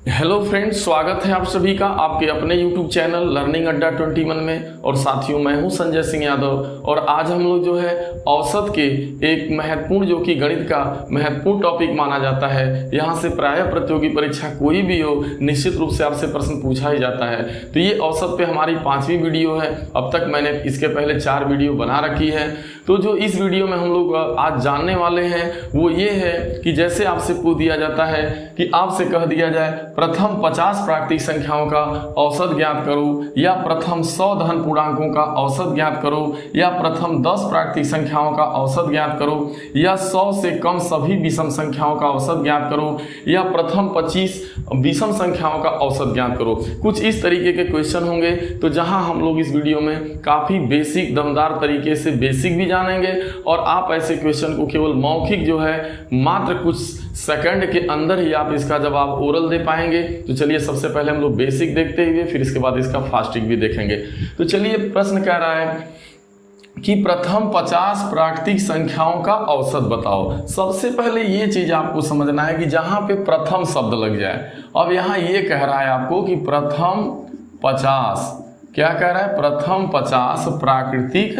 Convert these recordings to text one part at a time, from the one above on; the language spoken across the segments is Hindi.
हेलो फ्रेंड्स, स्वागत है आप सभी का आपके अपने यूट्यूब चैनल लर्निंग अड्डा 21 में। और साथियों, मैं हूं संजय सिंह यादव और आज हम लोग जो है औसत के एक महत्वपूर्ण जो कि गणित का महत्वपूर्ण टॉपिक माना जाता है। यहां से प्रायः प्रतियोगी परीक्षा कोई भी हो, निश्चित रूप से आपसे प्रश्न पूछा ही जाता है। तो ये औसत पे हमारी 5वीं वीडियो है। अब तक मैंने इसके पहले 4 वीडियो बना रखी है। तो जो इस वीडियो में हम लोग आज जानने वाले हैं वो ये है कि जैसे आपसे पूछ दिया जाता है कि आपसे कह दिया जाए प्रथम 50 प्राकृतिक संख्याओं का औसत ज्ञात करो, या प्रथम 100 धन पूर्णांकों का औसत ज्ञात करो, या प्रथम 10 प्राकृतिक संख्याओं का औसत ज्ञात करो, या 100 से कम सभी विषम संख्याओं का औसत ज्ञात करो, या प्रथम 25 विषम संख्याओं का औसत ज्ञात करो। कुछ इस तरीके के क्वेश्चन होंगे। तो जहां हम लोग इस वीडियो में काफी बेसिक दमदार तरीके से बेसिक भी जानेंगे और आप ऐसे क्वेश्चन को केवल मौखिक जो है मात्र कुछ सेकंड के अंदर ही आप इसका जवाब ओरल दे पाएंगे। तो चलिए सबसे पहले हम लोग बेसिक देखते हुए फिर इसके बाद इसका फास्टिक भी देखेंगे। तो चलिए, प्रश्न कह रहा है कि प्रथम 50 प्राकृतिक संख्याओं का औसत बताओ। सबसे पहले ये चीज आपको समझना है कि जहां पे प्रथम शब्द लग जाए। अब यहां ये कह रहा है आपको कि प्रथम 50, क्या कह रहा है? प्रथम 50 प्राकृतिक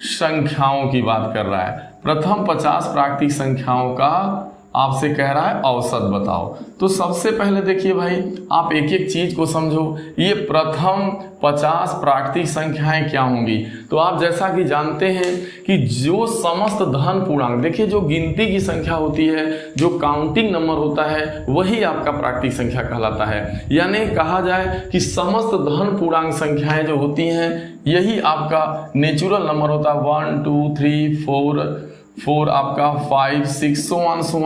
संख्याओं की बात कर रहा है। प्रथम 50 प्राकृतिक संख्याओं का आपसे कह रहा है औसत बताओ। तो सबसे पहले देखिए भाई, आप एक एक चीज को समझो। ये प्रथम 50 प्राकृतिक संख्याएं क्या होंगी? तो आप जैसा कि जानते हैं कि जो समस्त धन पूर्णांक, देखिए जो गिनती की संख्या होती है, जो काउंटिंग नंबर होता है, वही आपका प्राकृतिक संख्या कहलाता है। यानी कहा जाए कि समस्त धन पूर्णांक संख्याएं जो होती हैं यही आपका नेचुरल नंबर होता है। 1 2 3 4 आपका 5 6 सो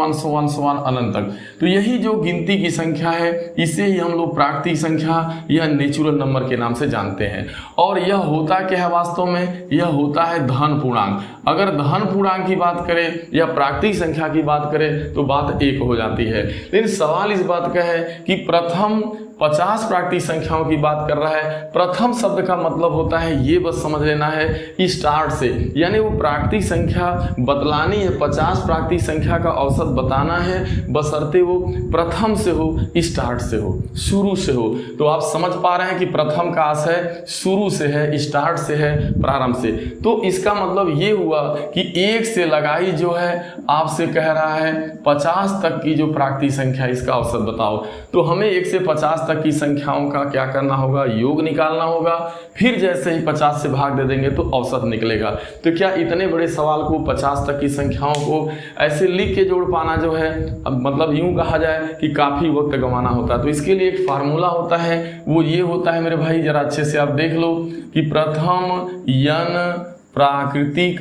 ऑन अनंत तक। तो यही जो गिनती की संख्या है इसे ही हम लोग प्राकृतिक संख्या या नेचुरल नंबर के नाम से जानते हैं। और यह होता क्या है वास्तव में? यह होता है धन पूर्णांक। अगर धन पूर्णांक की बात करें या प्राकृतिक संख्या की बात करें तो बात एक हो जाती है। लेकिन सवाल इस बात का है कि प्रथम 50 प्राकृतिक संख्याओं की बात कर रहा है। प्रथम शब्द का मतलब होता है, ये बस समझ लेना है, स्टार्ट से, यानी वो प्राकृतिक संख्या बतलानी है, 50 प्राकृतिक संख्या का औसत बताना है, बशर्ते वो प्रथम से हो, स्टार्ट से हो, शुरू से हो। तो आप समझ पा रहे हैं कि प्रथम का आशय शुरू से है, स्टार्ट से है, प्रारंभ से। तो इसका मतलब ये हुआ कि 1 से लगाई जो है आपसे कह रहा है 50 तक की जो प्राकृतिक संख्या, इसका औसत बताओ। तो हमें 1 से 50 तक की संख्याओं का क्या करना होगा? योग निकालना होगा। फिर जैसे ही 50 से भाग दे देंगे तो औसत निकलेगा। तो क्या इतने बड़े सवाल को, 50 तक की संख्याओं को ऐसे लिख के जोड़ पाना जो है, अब मतलब यूं कहा जाए कि काफी वक्त गंवाना होता है। तो इसके लिए एक फार्मूला होता है, वो ये होता है मेरे भाई, जरा अच्छे से आप देख लो कि प्रथम n प्राकृतिक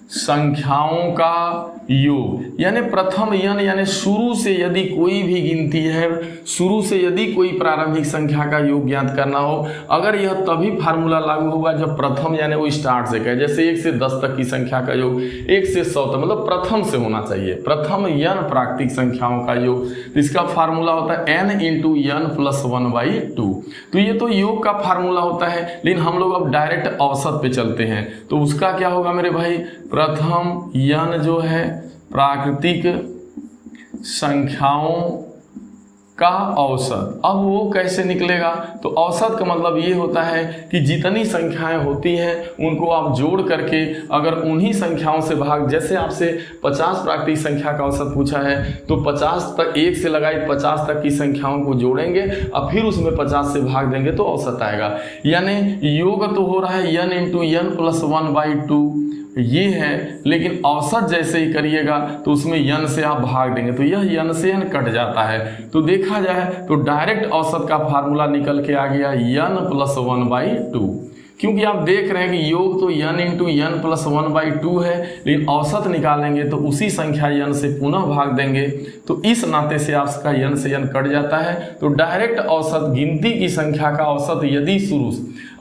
संख्याओं का योग, यानी प्रथम n यानी शुरू से यदि कोई भी गिनती है, शुरू से यदि कोई प्रारंभिक संख्या का योग ज्ञात करना हो, अगर यह तभी फार्मूला लागू होगा जब प्रथम यानी वो स्टार्ट से कहे। जैसे 1 से 10 तक की संख्या का योग 1 से 100 तक, मतलब प्रथम से होना चाहिए। प्रथम n प्राकृतिक संख्याओं का योग, तो इसका फार्मूला होता है n × n + 1/2। तो ये तो योग का फार्मूला होता है। लेकिन हम लोग अब डायरेक्ट औसत पे चलते हैं। तो उसका क्या होगा मेरे भाई? प्रथम n जो है प्राकृतिक संख्याओं का औसत। अब वो कैसे निकलेगा? तो औसत का मतलब ये होता है कि जितनी संख्याएं होती हैं उनको आप जोड़ करके अगर उन्हीं संख्याओं से भाग, जैसे आपसे 50 प्राकृतिक संख्या का औसत पूछा है तो 50 तक 1 से लगाई 50 तक की संख्याओं को जोड़ेंगे और फिर उसमें 50 से भाग देंगे तो औसत आएगा। यानी योग तो हो रहा है n × n + 1/2 ये है, लेकिन औसत जैसे ही करिएगा तो उसमें n से आप भाग देंगे तो यह n से n कट जाता है। तो देखा जाए तो डायरेक्ट औसत का फार्मूला निकल के आ गया n + 1/2। क्योंकि आप देख रहे हैं कि योग तो n × n + 1/2 है, लेकिन औसत निकालेंगे तो उसी संख्या n से पुनः भाग देंगे। तो इस नाते से आपका n से n कट जाता है। तो डायरेक्ट औसत, गिनती की संख्या का औसत यदि शुरू,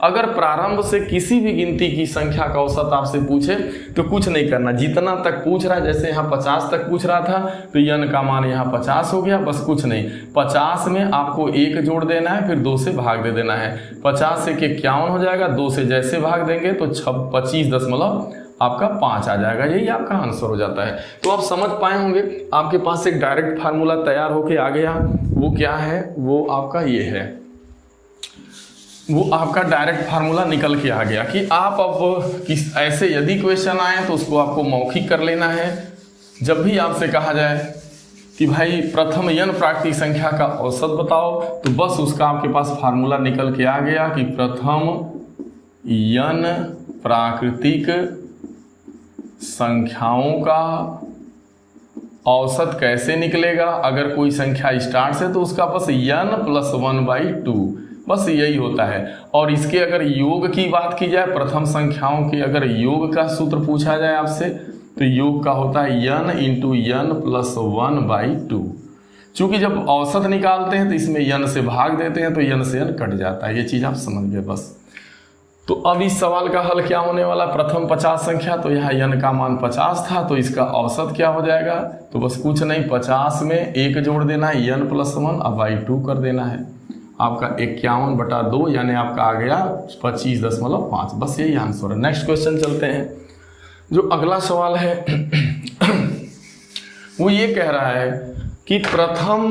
अगर प्रारंभ से किसी भी गिनती की संख्या का औसत आपसे पूछे तो कुछ नहीं करना, जितना तक पूछ रहा है, जैसे यहाँ 50 तक पूछ रहा था तो n का मान यहाँ 50 हो गया, बस कुछ नहीं। 50 में आपको 1 जोड़ देना है, फिर 2 से भाग दे देना है। 50 से 51 हो जाएगा, 2 से जैसे भाग देंगे तो 25.8 आपका 5 आ जाएगा। यही आपका आंसर हो जाता है। तो आप समझ पाए होंगे, आपके पास एक डायरेक्ट फार्मूला तैयार होके आ गया। वो क्या है? वो आपका ये है, वो आपका डायरेक्ट फार्मूला निकल के आ गया कि आप अब किस ऐसे यदि क्वेश्चन आए तो उसको आपको मौखिक कर लेना है। जब भी आपसे कहा जाए कि भाई प्रथम n प्राकृतिक संख्या का औसत बताओ, तो बस उसका आपके पास फार्मूला निकल के आ गया कि प्रथम n प्राकृतिक संख्याओं का औसत कैसे निकलेगा। अगर कोई संख्या स्टार्ट से तो उसका बस n + 1/2, बस यही होता है। और इसके अगर योग की बात की जाए, प्रथम संख्याओं के अगर योग का सूत्र पूछा जाए आपसे, तो योग का होता है n × n + 1/2। चूंकि जब औसत निकालते हैं तो इसमें n से भाग देते हैं तो n से n कट जाता है। ये चीज़ आप समझ गए बस। तो अब इस सवाल का हल क्या होने वाला? प्रथम 50 संख्या, तो यहाँ n का मान 50 था, तो इसका औसत क्या हो जाएगा? तो बस कुछ नहीं, 50 में 1 जोड़ देना है, n + 1 अब /2 कर देना है। आपका 51/2 यानी आपका आ गया 25.5। बस यही आंसर है। नेक्स्ट क्वेश्चन चलते हैं। जो अगला सवाल है वो ये कह रहा है कि प्रथम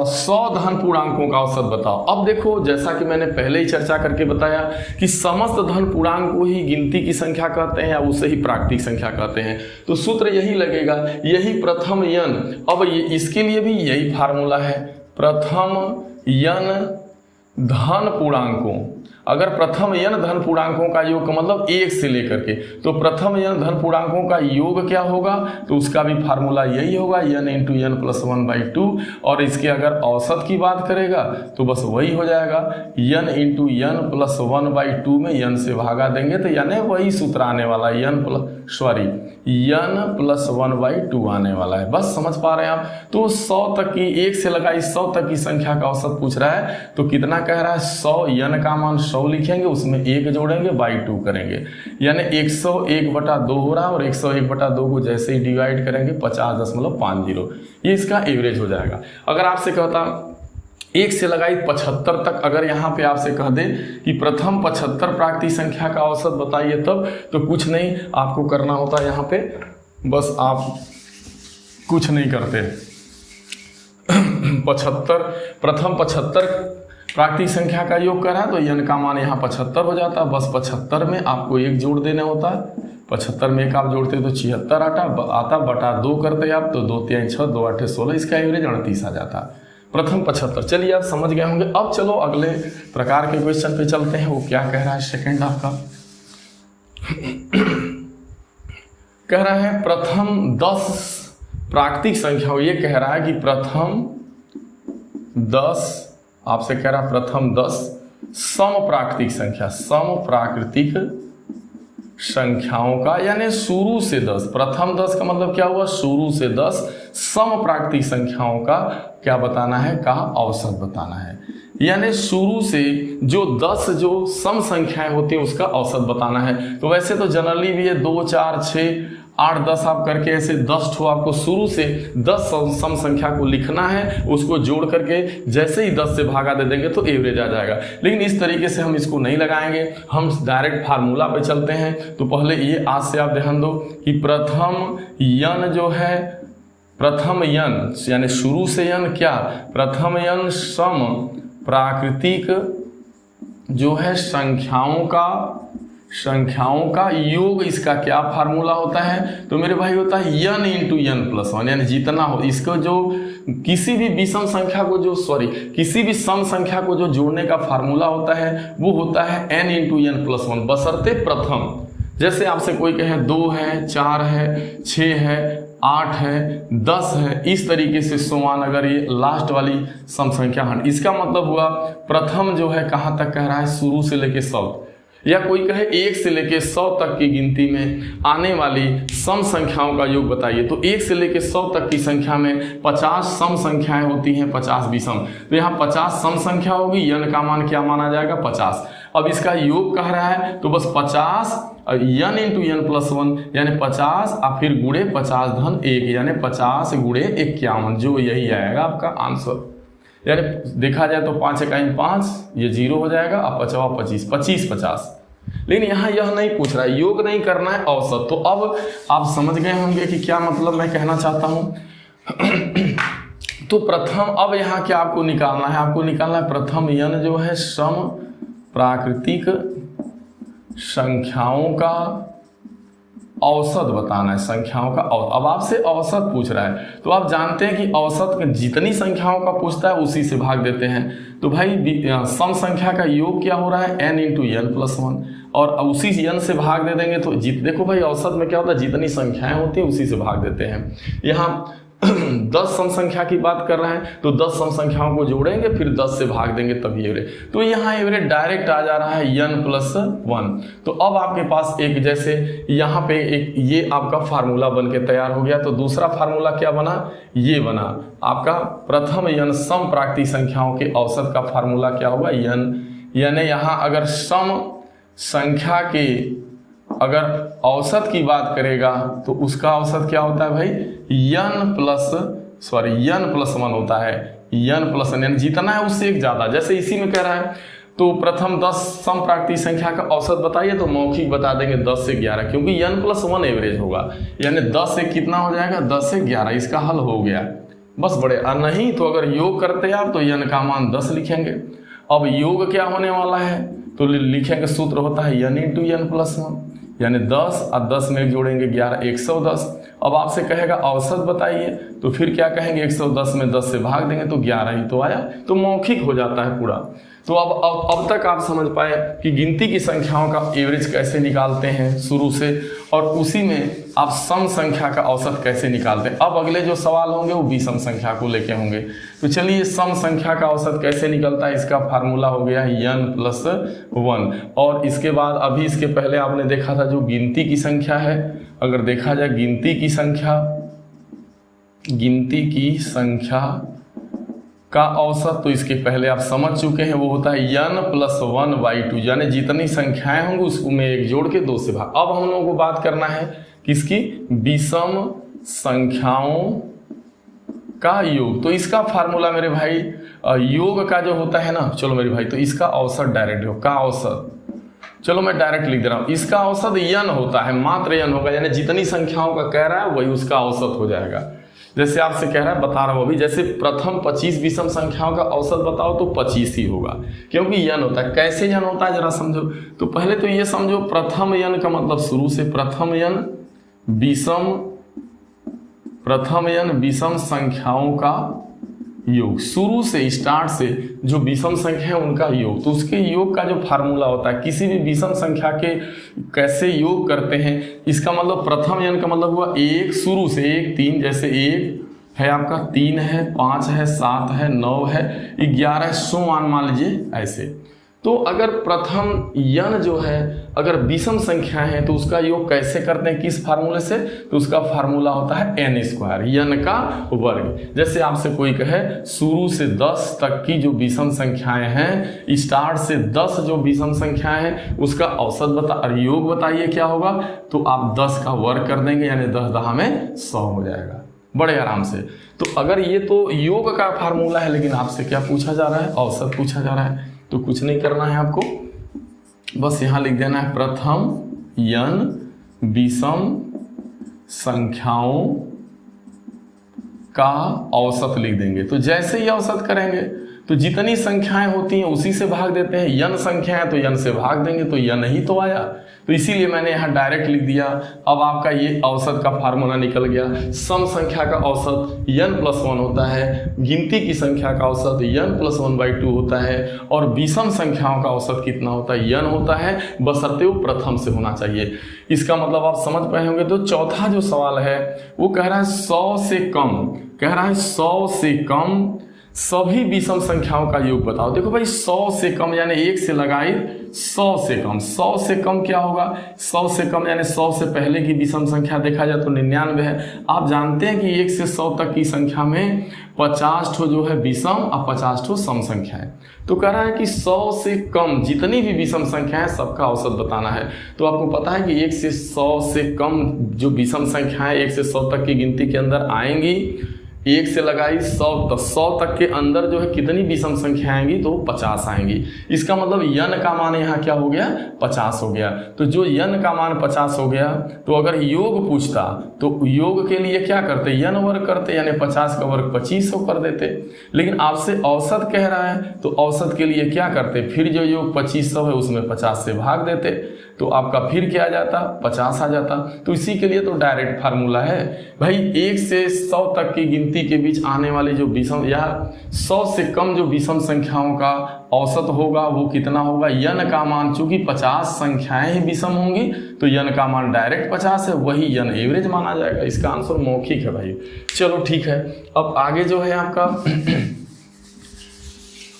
100 धन पूर्णांकों का औसत बताओ। अब देखो, जैसा कि मैंने पहले ही चर्चा करके बताया कि समस्त धन पूर्णांक को ही गिनती की संख्या कहते हैं या उसे ही प्राकृतिक संख्या कहते हैं। तो सूत्र यही लगेगा, यही प्रथम n। अब इसके लिए भी यही फार्मूला है, प्रथम n धन पूर्णांकों। अगर प्रथम n धन पूर्णांकों का योग मतलब 1 से लेकर के, तो प्रथम n धन पूर्णांकों का योग क्या होगा? तो उसका भी फार्मूला यही होगा, n × n + 1/2। और इसके अगर औसत की बात करेगा तो बस वही हो जाएगा, n × n + 1/2 में n से भागा देंगे तो यानी वही सूत्र आने वाला है, n + 1/2 आने वाला है। बस समझ पा रहे हैं आप? तो 100 तक की, 1 से लगाई 100 तक की संख्या का औसत पूछ रहा है। तो कितना कह रहा है? 100, n का मान 100 लिखेंगे, उसमें 1 जोड़ेंगे, /2 करेंगे, यानी 101/2 हो रहा है। और 101/2 को जैसे ही डिवाइड करेंगे 50.50, ये इसका एवरेज हो जाएगा। अगर आपसे कहता 1 से लगाई 75 तक, अगर यहाँ पे आपसे कह दे कि प्रथम 75 प्राकृतिक संख्या का औसत बताइए, तब तो कुछ नहीं आपको करना होता है। यहाँ पे बस आप कुछ नहीं करते, 75 प्रथम 75 प्राकृतिक संख्या का योग कर रहा है तो n का मान यहाँ 75 हो जाता है। बस 75 में आपको 1 जोड़ देना होता है, 75 में 1 आप जोड़ते तो 76 आता, बटा 2 करते आप तो 2 × 3 = 6, 2 × 8 = 16, इसका एवरेज 38 आ जाता है। प्रथम 75। चलिए आप समझ गए होंगे। अब चलो अगले प्रकार के क्वेश्चन पे चलते हैं। वो क्या कह रहा है? सेकेंड आपका कह रहा है प्रथम 10 प्राकृतिक संख्या। ये कह रहा है कि प्रथम 10, आपसे कह रहा है प्रथम 10 सम प्राकृतिक संख्या, सम प्राकृतिक संख्याओं का, यानी शुरू से 10, प्रथम 10 का मतलब क्या हुआ? शुरू से 10 सम प्राकृतिक संख्याओं का क्या बताना है? का औसत बताना है। यानी शुरू से जो 10 जो सम संख्याएं होती हैं उसका औसत बताना है। तो वैसे तो जनरली भी है 2, 4, 6, 8, 10 आप करके ऐसे 10 ठो आपको शुरू से 10 सम संख्या को लिखना है, उसको जोड़ करके जैसे ही 10 से भागा दे देंगे तो एवरेज आ जाएगा। लेकिन इस तरीके से हम इसको नहीं लगाएंगे, हम डायरेक्ट फार्मूला पे चलते हैं। तो पहले ये आज से आप ध्यान दो कि प्रथम n जो है, प्रथम n यानी शुरू से n क्या? प्रथम n सम प्राकृतिक जो है संख्याओं का योग, इसका क्या फार्मूला होता है? तो मेरे भाई होता है n × n + 1, यानी जितना हो इसको जो किसी भी विषम संख्या को जो किसी भी सम संख्या को जो जोड़ने का फार्मूला होता है वो होता है n × n + 1, बशर्ते प्रथम। जैसे आपसे कोई कहे 2 है, 4 है, 6 है, 8 है, 10 है, इस तरीके से समान, अगर ये लास्ट वाली सम संख्या है, इसका मतलब हुआ प्रथम जो है कहाँ तक कह रहा है? शुरू से लेके 100। या कोई कहे 1 से लेके 100 तक की गिनती में आने वाली सम संख्याओं का योग बताइए। तो 1 से लेके 100 तक की संख्या में 50 सम संख्याएं होती हैं, 50 विषम। तो यहाँ 50 सम संख्या होगी, n का मान क्या माना जाएगा? 50। अब इसका योग कह रहा है तो बस 50 n × n + 1 यानी 50 और फिर गुणे 50 धन 1 यानी 50 × 51, जो यही आएगा आपका आंसर। यानी देखा जाए तो 5 × 1 = 5, ये 0 हो जाएगा, और 5 × 25 = 25, 50। लेकिन यहाँ यह नहीं पूछ रहा है, योग नहीं करना है, औसत। तो अब आप समझ गए होंगे कि क्या मतलब मैं कहना चाहता हूँ। तो प्रथम, अब यहाँ क्या आपको निकालना है, आपको निकालना है प्रथम यन जो है सम प्राकृतिक संख्याओं का औसत बताना है, संख्याओं का औसत। अब आपसे औसत पूछ रहा है, तो आप जानते हैं कि औसत जितनी संख्याओं का पूछता है उसी से भाग देते हैं। तो भाई सम संख्या का योग क्या हो रहा है, n इंटू n प्लस 1, और उसी n से भाग दे देंगे तो देखो भाई औसत में क्या होता है, जितनी संख्याएं होती हैं उसी से भाग देते हैं। यहाँ 10 सम संख्या की बात कर रहे हैं तो 10 सम संख्याओं को जोड़ेंगे फिर 10 से भाग देंगे तभी एवरेज। तो यहाँ एवरेज डायरेक्ट आ जा रहा है n प्लस 1। तो अब आपके पास एक, जैसे यहाँ पे एक ये आपका फार्मूला बन के तैयार हो गया। तो दूसरा फार्मूला क्या बना, ये बना आपका प्रथम n सम प्राकृतिक संख्याओं के औसत का फार्मूला क्या होगा, n। यानी यहाँ अगर सम संख्या के अगर औसत की बात करेगा तो उसका औसत क्या होता है भाई, n प्लस 1 होता है, n प्लस 1, यानी जितना है उससे एक ज़्यादा। जैसे इसी में कह रहा है तो प्रथम 10 सम प्राकृतिक संख्या का औसत बताइए, तो मौखिक बता देंगे 10 से 11, क्योंकि n प्लस 1 एवरेज होगा, यानी 10 से कितना हो जाएगा, 10 से 11। इसका हल हो गया बस बड़े। नहीं तो अगर योग करते आप तो n का मान 10 लिखेंगे। अब योग क्या होने वाला है, तो लिखेंगे सूत्र होता है n इंटू n प्लस 1, यानी 10 और 10 में जोड़ेंगे 11, 110। अब आपसे कहेगा औसत बताइए, तो फिर क्या कहेंगे, 110 में 10 से भाग देंगे तो 11 ही तो आया, तो मौखिक हो जाता है पूरा। तो अब तक आप समझ पाए कि गिनती की संख्याओं का एवरेज कैसे निकालते हैं शुरू से, और उसी में आप सम संख्या का औसत कैसे निकालते हैं। अब अगले जो सवाल होंगे वो विषम संख्या को लेके होंगे। तो चलिए, सम संख्या का औसत कैसे निकलता है, इसका फार्मूला हो गया n प्लस 1। और इसके बाद अभी इसके पहले आपने देखा था जो गिनती की संख्या है, अगर देखा जाए गिनती की संख्या का औसत, तो इसके पहले आप समझ चुके हैं, वो होता है n प्लस 1/2, यानी जितनी संख्याएं होंगी उसमें एक जोड़ के 2 से भाग। अब हम लोगों को बात करना है किसकी, विषम संख्याओं का योग। तो इसका फार्मूला मेरे भाई योग का जो होता है ना, चलो मेरे भाई, तो इसका औसत डायरेक्ट हो का औसत, चलो मैं डायरेक्ट लिख दे रहा हूँ, इसका औसत n होता है, मात्र n होगा, यानी जितनी संख्याओं का कह रहा है वही उसका औसत हो जाएगा। जैसे आपसे कह रहा है, बता रहा हूँ अभी, जैसे प्रथम 25 विषम संख्याओं का औसत बताओ तो 25 ही होगा, क्योंकि n होता है। कैसे n होता है जरा समझो। तो पहले तो ये समझो, प्रथम n का मतलब शुरू से, प्रथम n विषम संख्याओं का योग, शुरू से स्टार्ट से जो विषम संख्या है उनका योग। तो उसके योग का जो फार्मूला होता है, किसी भी विषम संख्या के कैसे योग करते हैं, इसका मतलब प्रथम n का मतलब हुआ 1, शुरू से 1, 3, जैसे 1 है आपका, 3 है, 5 है, 7 है, 9 है, 11 है, सो मान लीजिए ऐसे। तो अगर प्रथम n जो है अगर विषम संख्या है तो उसका योग कैसे करते हैं, किस फार्मूले से, तो उसका फार्मूला होता है n² n का वर्ग। जैसे आपसे कोई कहे शुरू से 10 तक की जो विषम संख्याएं हैं, स्टार्ट से 10 जो विषम संख्याएं हैं उसका औसत योग बताइए क्या होगा, तो आप 10 का वर्ग कर देंगे, यानी 10 10 में 100 हो जाएगा बड़े आराम से। तो अगर ये तो योग का फार्मूला है, लेकिन आपसे क्या पूछा जा रहा है, औसत पूछा जा रहा है। तो कुछ नहीं करना है आपको, बस यहाँ लिख देना है प्रथम n विषम संख्याओं का औसत लिख देंगे। तो जैसे ही औसत करेंगे तो जितनी संख्याएं होती हैं उसी से भाग देते हैं, n संख्या है तो n से भाग देंगे, तो n ही तो आया। तो इसीलिए मैंने यहाँ डायरेक्ट लिख दिया। अब आपका ये औसत का फार्मूला निकल गया। सम संख्या का औसत n प्लस 1 होता है, गिनती की संख्या का औसत n प्लस 1/2 होता है, और विषम संख्याओं का औसत कितना होता है, n होता है, बशर्ते वो प्रथम से होना चाहिए। इसका मतलब आप समझ पाए होंगे। तो चौथा जो सवाल है वो कह रहा है 100 से कम, कह रहा है 100 से कम सभी विषम संख्याओं का योग बताओ। देखो भाई 100 से कम यानी 1 से लगाई 100 से कम, 100 से कम क्या होगा, 100 से कम यानी 100 से पहले की विषम संख्या देखा जाए तो 99 है। आप जानते हैं कि 1 से 100 तक की संख्या में 50 ठो जो है विषम और 50 ठो सम संख्या है। तो कह रहा है कि 100 से कम जितनी भी विषम संख्या है सबका औसत बताना है। तो आपको पता है कि 1 से 100 से कम जो विषम संख्या है 1 से 100 तक की गिनती के अंदर आएंगी, 1 से लगाई 100 तक, 100 तक के अंदर जो है कितनी विषम संख्या आएंगी, तो 50 आएंगी। इसका मतलब यन का मान यहाँ क्या हो गया, 50 हो गया। तो जो यन का मान 50 हो गया, तो अगर योग पूछता तो योग के लिए क्या करते, यन वर्ग करते, यानी 50 का वर्ग 2500 कर देते। लेकिन आपसे औसत कह रहा है तो औसत के लिए क्या करते, फिर जो योग 2500 है उसमें 50 से भाग देते, तो आपका फिर क्या आ जाता, 50 आ जाता। तो इसी के लिए तो डायरेक्ट फार्मूला है भाई, 1 से 100 तक की गिनती के बीच आने वाली जो विषम या 100 से कम जो विषम संख्याओं का औसत होगा वो कितना होगा, यन का मान, चूंकि 50 संख्याएं ही विषम होंगी तो यन का मान डायरेक्ट 50 है, वही यन एवरेज माना जाएगा। इसका आंसर मौखिक है भाई। चलो ठीक है, अब आगे जो है आपका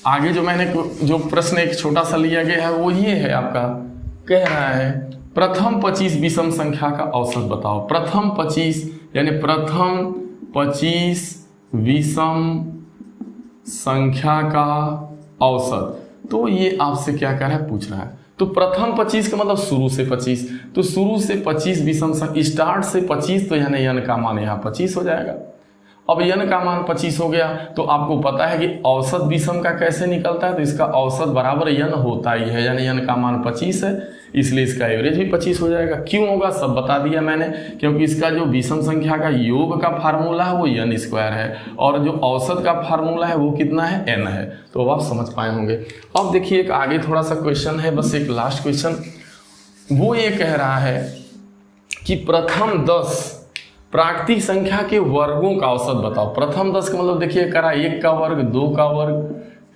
आगे जो मैंने जो प्रश्न एक छोटा सा लिया गया है वो ये है आपका, कह रहा है प्रथम 25 विषम संख्या का औसत बताओ। प्रथम 25 यानी प्रथम 25 विषम संख्या का औसत, तो ये आपसे क्या कह रहा है, पूछ रहा है। तो प्रथम 25 का मतलब शुरू से 25, तो शुरू से 25 विषम संख्या, स्टार्ट से 25, तो यानी यन का मान यहाँ 25 हो जाएगा। अब यन का मान 25 हो गया, तो आपको पता है कि औसत विषम का कैसे निकलता है, तो इसका औसत बराबर यन होता ही है, यानी यन का मान 25 है, इसलिए इसका एवरेज भी 25 हो जाएगा। क्यों होगा सब बता दिया मैंने, क्योंकि इसका जो विषम संख्या का योग का फार्मूला है वो यन स्क्वायर है, और जो औसत का फार्मूला है वो कितना है, एन है। तो अब आप समझ पाए होंगे। अब देखिए एक आगे थोड़ा सा क्वेश्चन है, बस एक लास्ट क्वेश्चन, वो ये कह रहा है कि प्रथम 10 प्राकृतिक संख्या के वर्गों का औसत बताओ। प्रथम 10 का मतलब देखिए करा 1 का वर्ग, 2 का वर्ग,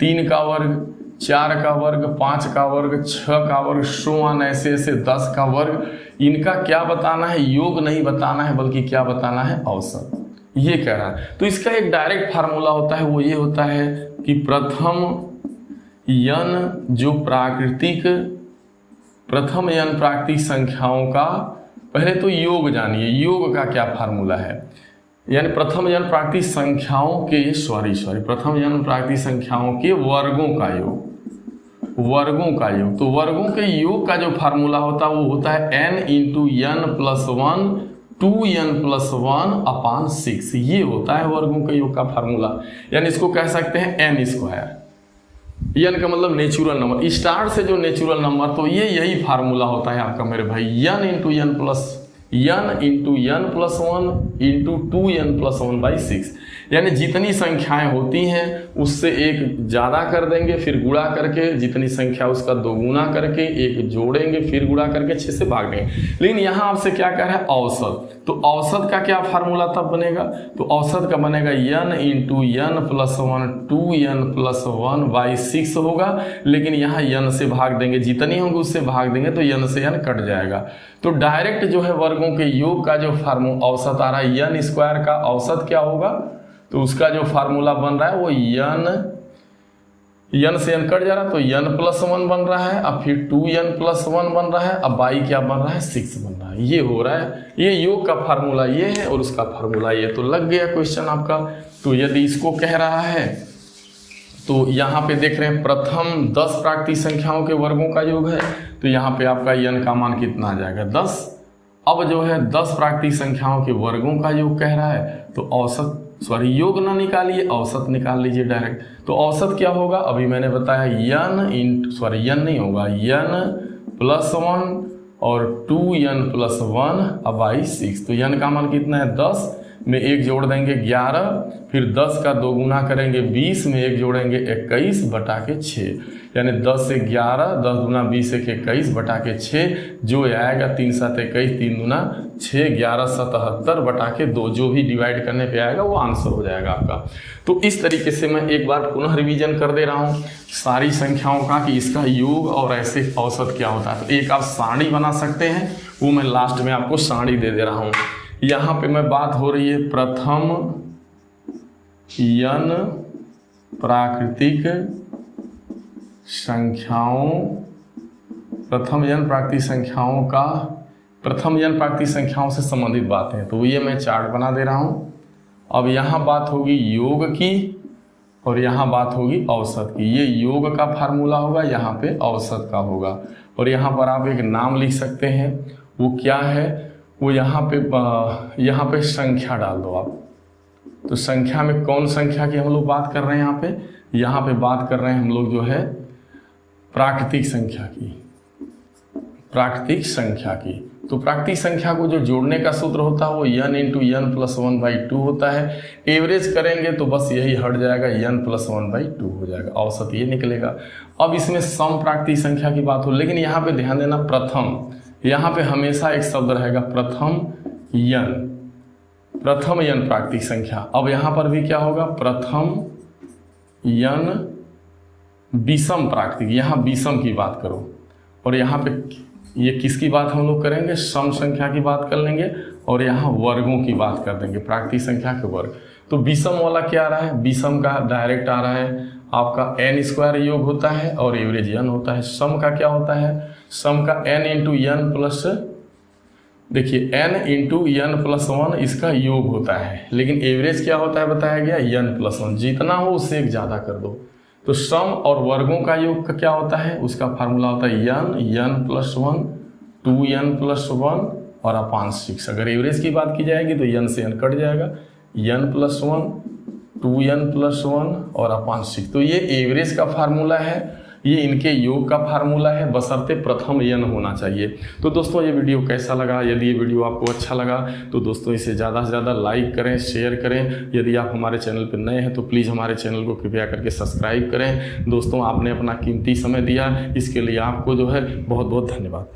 3 का वर्ग, 4 का वर्ग, 5 का वर्ग, 6 का वर्ग, सोआन ऐसे ऐसे 10 का वर्ग। इनका क्या बताना है, योग नहीं बताना है, बल्कि क्या बताना है, औसत, ये कह रहा है। तो इसका एक डायरेक्ट फार्मूला होता है, वो ये होता है कि प्रथम यन जो प्रथम यन प्राकृतिक संख्याओं का, पहले तो योग जानिए, योग का क्या फार्मूला है, यानी प्रथम यन प्राकृतिक संख्याओं के प्रथम यन प्राकृतिक संख्याओं के वर्गों का योग, तो वर्गों के योग का जो फार्मूला होता है वो होता है n into n plus 1 2n plus 1/6, ये होता है वर्गों के योग का फार्मूला। यानी इसको कह सकते हैं n स्क्वायर, n का मतलब नेचुरल नंबर, स्टार्ट से जो नेचुरल नंबर, तो ये यही फार्मूला होता है आपका मेरे भाई, n into n plus 1 into 2n plus 1/6, यानी जितनी संख्याएं होती हैं उससे एक ज़्यादा कर देंगे, फिर गुणा करके जितनी संख्या उसका दोगुना करके एक जोड़ेंगे, फिर गुणा करके 6 से भाग देंगे। लेकिन यहाँ आपसे क्या कह रहा है, औसत, तो औसत का क्या फार्मूला तब बनेगा, तो औसत का बनेगा n into n plus 1 2n plus 1/6 होगा। लेकिन यहाँ n से भाग देंगे, जितनी होंगी उससे भाग देंगे, तो n से n कट जाएगा। तो डायरेक्ट जो है वर्गों के योग का जो औसत आ रहा है, n स्क्वायर का औसत क्या होगा, तो उसका जो फार्मूला बन रहा है वो n से n कट जा रहा है, तो n प्लस 1 बन रहा है, अब फिर 2n प्लस 1 बन रहा है, अब बाई क्या बन रहा है, 6 बन रहा है। ये हो रहा है, ये योग का फार्मूला ये है और उसका फार्मूला ये, तो लग गया क्वेश्चन आपका। तो यदि इसको कह रहा है, तो यहाँ पे देख रहे हैं प्रथम 10 प्राकृतिक संख्याओं के वर्गों का योग है, तो यहाँ पे आपका n का मान कितना आ जाएगा, 10। अब जो है 10 प्राकृतिक संख्याओं के वर्गों का योग कह रहा है, तो औसत योग ना निकालिए, औसत निकाल लीजिए डायरेक्ट। तो औसत क्या होगा, अभी मैंने बताया n नहीं होगा, n प्लस 1 और 2n प्लस 1/6, तो n का मान कितना है, 10 में एक जोड़ देंगे 11, फिर 10 का दोगुना करेंगे 20 में एक जोड़ेंगे 21/6, यानी 10 से 11, 10 दूना 20 एक 21/6, जो आएगा 3 7 21, 3 दूना 6, 11 77/2, जो भी डिवाइड करने पे आएगा वो आंसर हो जाएगा आपका। तो इस तरीके से मैं एक बार पुनः रिवीजन कर दे रहा हूँ सारी संख्याओं का कि इसका योग और ऐसे औसत क्या होता है। तो एक आप सारणी बना सकते हैं, वो मैं लास्ट में आपको सारणी दे दे रहा हूँ। यहाँ पे मैं बात हो रही है प्रथम n प्राकृतिक संख्याओं से संबंधित बातें हैं, तो ये मैं चार्ट बना दे रहा हूँ। अब यहाँ बात होगी योग की और यहाँ बात होगी औसत की। ये योग का फार्मूला होगा, यहाँ पे औसत का होगा, और यहाँ पर आप एक नाम लिख सकते हैं, वो क्या है, वो यहाँ पे संख्या डाल दो आप, तो संख्या में कौन संख्या की हम लोग बात कर रहे हैं यहाँ पे बात कर रहे हैं हम लोग जो है प्राकृतिक संख्या की, प्राकृतिक संख्या की। तो प्राकृतिक संख्या को जो जोड़ने का सूत्र होता है वो n इंटू n प्लस 1/2 होता है। एवरेज करेंगे तो बस यही हट जाएगा, n प्लस 1/2 हो जाएगा, औसत ये निकलेगा। अब इसमें सम प्राकृतिक संख्या की बात हो, लेकिन यहाँ पे ध्यान देना प्रथम, यहाँ पे हमेशा एक शब्द रहेगा प्रथम n, प्रथम n प्राकृतिक संख्या। अब यहाँ पर भी क्या होगा, प्रथम n विषम प्राकृतिक, यहाँ विषम की बात करो, और यहाँ पे ये किसकी बात हम लोग करेंगे, सम संख्या की बात कर लेंगे, और यहाँ वर्गों की बात कर देंगे, प्राकृतिक संख्या के वर्ग। तो विषम वाला क्या आ रहा है, विषम का डायरेक्ट आ रहा है आपका n² योग होता है और एवरेज n होता है। सम का क्या होता है, सम का n इंटू n प्लस, देखिए n इंटू n प्लस 1 इसका योग होता है, लेकिन एवरेज क्या होता है बताया गया n प्लस 1, जितना हो उससे एक ज़्यादा कर दो। तो सम और वर्गों का योग का क्या होता है, उसका फार्मूला होता है n प्लस 1 2n प्लस 1 और अपान 6। अगर एवरेज की बात की जाएगी तो n से n कट जाएगा, n प्लस 1 2n प्लस 1 और अपान 6। तो ये एवरेज का फार्मूला है, ये इनके योग का फार्मूला है, बशर्ते प्रथम n होना चाहिए। तो दोस्तों ये वीडियो कैसा लगा, यदि ये वीडियो आपको अच्छा लगा तो दोस्तों इसे ज़्यादा से ज़्यादा लाइक करें, शेयर करें। यदि आप हमारे चैनल पर नए हैं तो प्लीज़ हमारे चैनल को कृपया करके सब्सक्राइब करें। दोस्तों आपने अपना कीमती समय दिया, इसके लिए आपको जो है बहुत बहुत धन्यवाद।